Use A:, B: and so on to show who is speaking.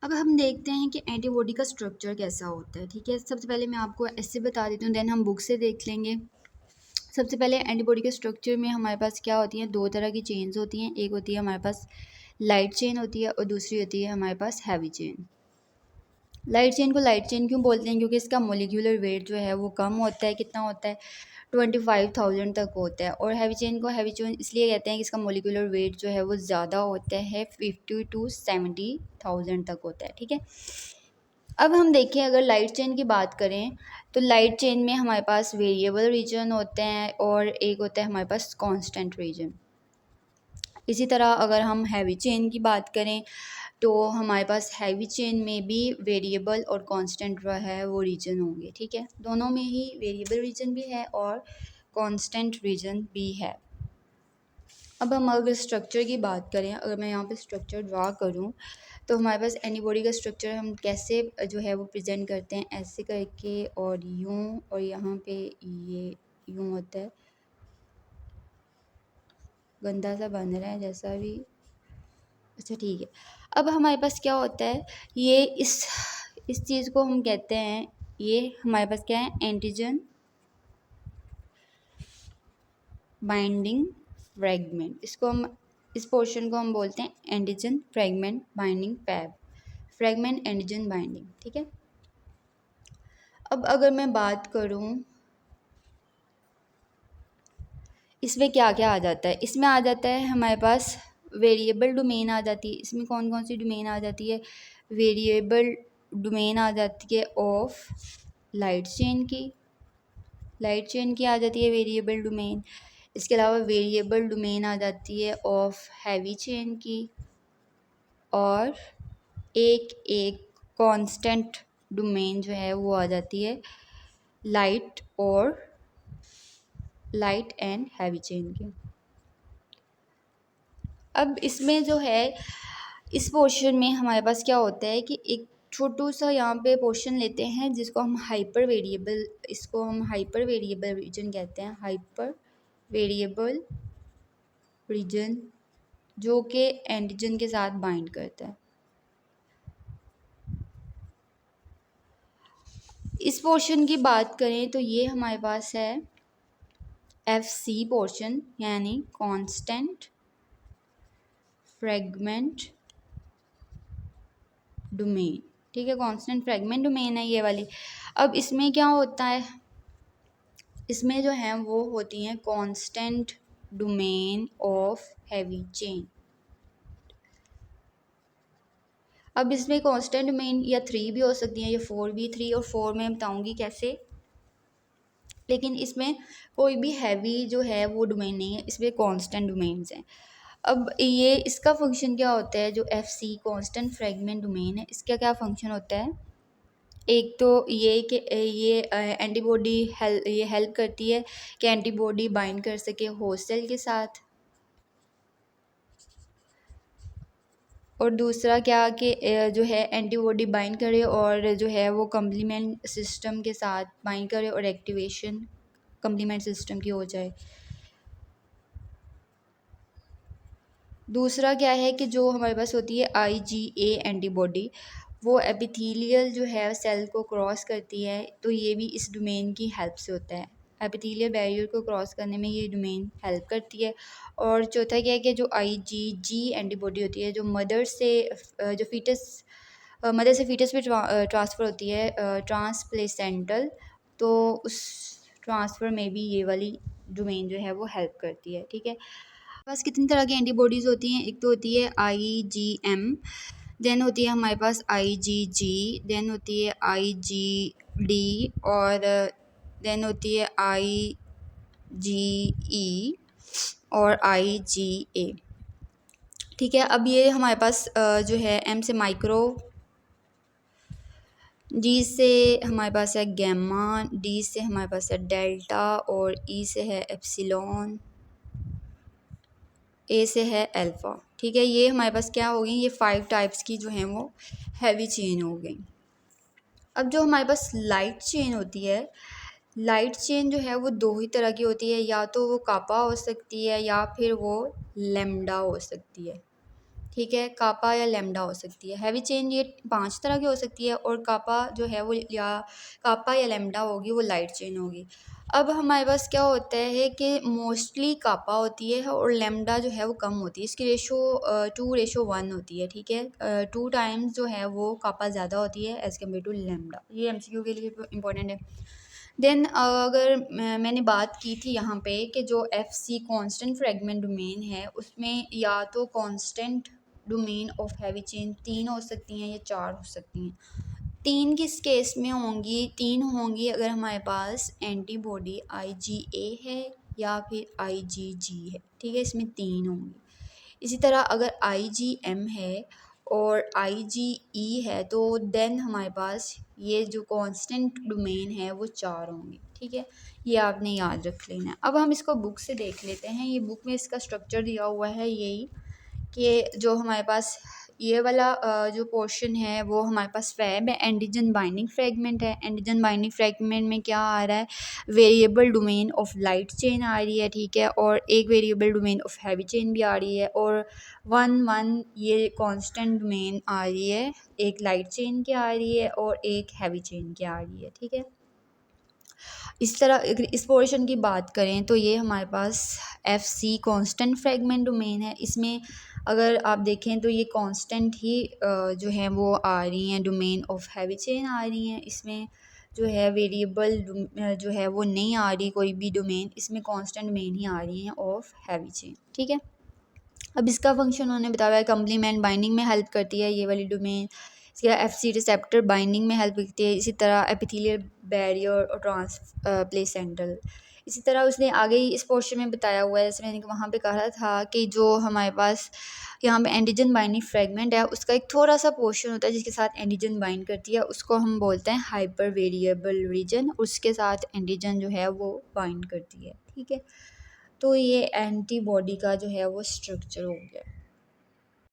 A: अब हम देखते हैं कि एंटीबॉडी का स्ट्रक्चर कैसा होता है। ठीक है, सबसे पहले मैं आपको ऐसे बता देती हूँ, देन हम बुक से देख लेंगे। सबसे पहले एंटीबॉडी के स्ट्रक्चर में हमारे पास क्या होती हैं, दो तरह की चेन्स होती हैं। एक होती है हमारे पास लाइट चेन होती है और दूसरी होती है हमारे पास हैवी चेन। लाइट चेन को लाइट चेन क्यों बोलते हैं? क्योंकि इसका मोलिकुलर वेट जो है वो कम होता है। कितना होता है? 25,000 तक होता है। और हैवी चेन को हैवी चेन इसलिए कहते हैं कि इसका मोलिकुलर वेट जो है वो ज़्यादा होता है, 50 to 70,000 तक होता है। ठीक है, अब हम देखें अगर लाइट चेन की बात करें तो लाइट चेन में हमारे पास वेरिएबल रीजन होते हैं और एक होता है हमारे पास कांस्टेंट रीजन। इसी तरह अगर हम हैवी चेन की बात करें तो हमारे पास हैवी चेन में भी वेरिएबल और कांस्टेंट जो है वो रीजन होंगे। ठीक है, दोनों में ही वेरिएबल रीजन भी है और कांस्टेंट रीजन भी है। अब हम अगर स्ट्रक्चर की बात करें, अगर मैं यहाँ पे स्ट्रक्चर ड्रा करूँ तो हमारे पास एंटीबॉडी का स्ट्रक्चर हम कैसे जो है वो प्रेजेंट करते हैं, ऐसे करके और यूँ, और यहाँ पे ये यूँ होता है। गंदा सा बन रहा है जैसा भी, अच्छा ठीक है। अब हमारे पास क्या होता है, ये इस चीज़ को हम कहते हैं, ये हमारे पास क्या है, एंटीजन बाइंडिंग फ्रेगमेंट। इसको हम, इस पोर्शन को हम बोलते हैं antigen fragment binding Fab, fragment antigen binding. ठीक है, अब अगर मैं बात करूं इसमें क्या क्या आ जाता है, इसमें आ जाता है हमारे पास वेरिएबल डोमेन आ जाती है। इसमें कौन कौन सी डोमेन आ जाती है? वेरिएबल डोमेन आ जाती है ऑफ लाइट चेन की, लाइट चेन की आ जाती है वेरिएबल डोमेन। इसके अलावा वेरिएबल डोमेन आ जाती है ऑफ हैवी चेन की, और एक एक कांस्टेंट डोमेन जो है वो आ जाती है लाइट और लाइट एंड हैवी चेन की। अब इसमें जो है, इस पोर्शन में हमारे पास क्या होता है कि एक छोटू सा यहाँ पे पोर्शन लेते हैं जिसको हम हाइपर वेरिएबल, इसको हम हाइपर वेरिएबल रीजन कहते हैं, हाइपर वेरिएबल रीजन, जो कि एंटीजन के साथ बाइंड करता है। इस पोर्शन की बात करें तो ये हमारे पास है FC पोर्शन, यानी कांस्टेंट फ्रेगमेंट डोमेन। ठीक है, कांस्टेंट फ्रेगमेंट डोमेन है ये वाली। अब इसमें क्या होता है, इसमें जो है वो होती हैं constant domain of heavy chain. अब इसमें कांस्टेंट डोमेन या 3 भी हो सकती है या 4 भी, 3 और 4 में बताऊंगी कैसे, लेकिन इसमें कोई भी हैवी जो है वो डोमेन नहीं है, इसमें कांस्टेंट डोमेन्स हैं। अब ये इसका फंक्शन क्या होता है, जो FC कांस्टेंट फ्रेगमेंट डोमेन है, इसका क्या फंक्शन होता है? एक तो ये कि ये एंटीबॉडी ये हेल्प करती है कि एंटीबॉडी बाइंड कर सके होस्ट सेल के साथ, और दूसरा क्या कि जो है एंटीबॉडी बाइंड करे और जो है वो कम्प्लीमेंट सिस्टम के साथ बाइंड करे और एक्टिवेशन कम्प्लीमेंट सिस्टम की हो जाए। दूसरा क्या है कि जो हमारे पास होती है IgA एंटीबॉडी, वो एपिथेलियल जो है सेल को क्रॉस करती है, तो ये भी इस डोमेन की हेल्प से होता है। एपिथेलियल बैरियर को क्रॉस करने में ये डोमेन हेल्प करती है। और चौथा क्या है कि जो IgG एंटीबॉडी होती है, जो मदर से जो फीटस मदर से फीटस पे ट्रांसफ़र होती है, ट्रांसप्लेसेंटल, तो उस ट्रांसफ़र में भी ये वाली डोमेन जो है वो हेल्प करती है। ठीक है, पास कितनी तरह की एंटीबॉडीज़ होती हैं? एक तो होती है IgM, देन होती है हमारे पास IgG, देन होती है IgD, और देन होती है IgE और IgA। ठीक है, अब ये हमारे पास जो है M से माइक्रो, G से हमारे पास है गैमा, D से हमारे पास है डेल्टा, और E से है एप्सिलॉन, A से है अल्फ़ा। ठीक है, ये हमारे पास क्या हो गई, ये 5 टाइप्स की जो हैं वो हैवी चेन हो गई। अब जो हमारे पास लाइट चेन होती है, लाइट चेन जो है वो दो ही तरह की होती है, या तो वो कापा हो सकती है या फिर वो लेमडा हो सकती है। ठीक है, कापा या लैम्डा हो सकती है। हैवी चेन ये 5 तरह की हो सकती है और कापा जो है वो या कापा या लैम्डा होगी वो लाइट चेन होगी। अब हमारे पास क्या होता है कि मोस्टली कापा होती है और लैम्डा जो है वो कम होती है। इसकी रेशो 2:1 होती है, ठीक है। 2 टाइम्स जो है वो कापा ज़्यादा होती है एज़ कम्पेयर टू लैम्डा। ये एमसीक्यू के लिए इंपॉर्टेंट है। देन अगर मैंने बात की थी यहाँ पे कि जो F C constant fragment domain है उसमें या तो constant domain of heavy chain 3 हो सकती हैं या 4 हो सकती हैं। 3 किस केस में होंगी? 3 होंगी अगर हमारे पास एंटीबॉडी IgA है या फिर IgG है, ठीक है, इसमें 3 होंगी। इसी तरह अगर IgM है और IgE है तो देन हमारे पास ये जो कांस्टेंट डोमेन है वो 4 होंगे, ठीक है। ये आपने याद रख लेना है। अब हम इसको बुक से देख लेते हैं। ये बुक में इसका स्ट्रक्चर दिया हुआ है यही कि जो हमारे पास ये वाला जो पोर्शन है वो हमारे पास फैब है, एंटीजन बाइंडिंग फ्रेगमेंट है। एंटीजन बाइंडिंग फ्रेगमेंट में क्या आ रहा है? Variable domain of light chain आ रही है, ठीक है, और एक variable domain of heavy chain भी आ रही है और 1 ये कांस्टेंट डोमेन आ रही है, एक लाइट चेन की आ रही है और एक हैवी चेन की आ रही है, ठीक है। इस तरह अगर इस पोर्शन की बात करें तो ये हमारे पास F C constant fragment domain है। इसमें अगर आप देखें तो ये कांस्टेंट ही जो है वो आ रही हैं, डोमेन ऑफ हैवी चेन आ रही हैं। इसमें जो है वेरिएबल जो है वो नहीं आ रही कोई भी डोमेन, इसमें कांस्टेंट डोमेन ही आ रही हैं ऑफ हैवी चेन, ठीक है। अब इसका फंक्शन उन्होंने बताया है, कम्प्लीमेंट बाइंडिंग में हेल्प करती है ये वाली डोमेन। इसके एफ सी रिसेप्टर बाइंडिंग में हेल्प करती है। इसी तरह एपिथेलियल बैरियर और प्लेसेंटल। इसी तरह उसने आगे ही इस पोर्शन में बताया हुआ है, जैसे मैंने वहाँ पे कहा था कि जो हमारे पास यहाँ पे एंटीजन बाइंडिंग फ्रेगमेंट है उसका एक थोड़ा सा पोर्शन होता है जिसके साथ एंटीजन बाइंड करती है, उसको हम बोलते हैं हाइपर वेरिएबल रीजन। उसके साथ एंटीजन जो है वो बाइंड करती है, ठीक है। तो ये एंटीबॉडी का जो है वो स्ट्रक्चर हो गया।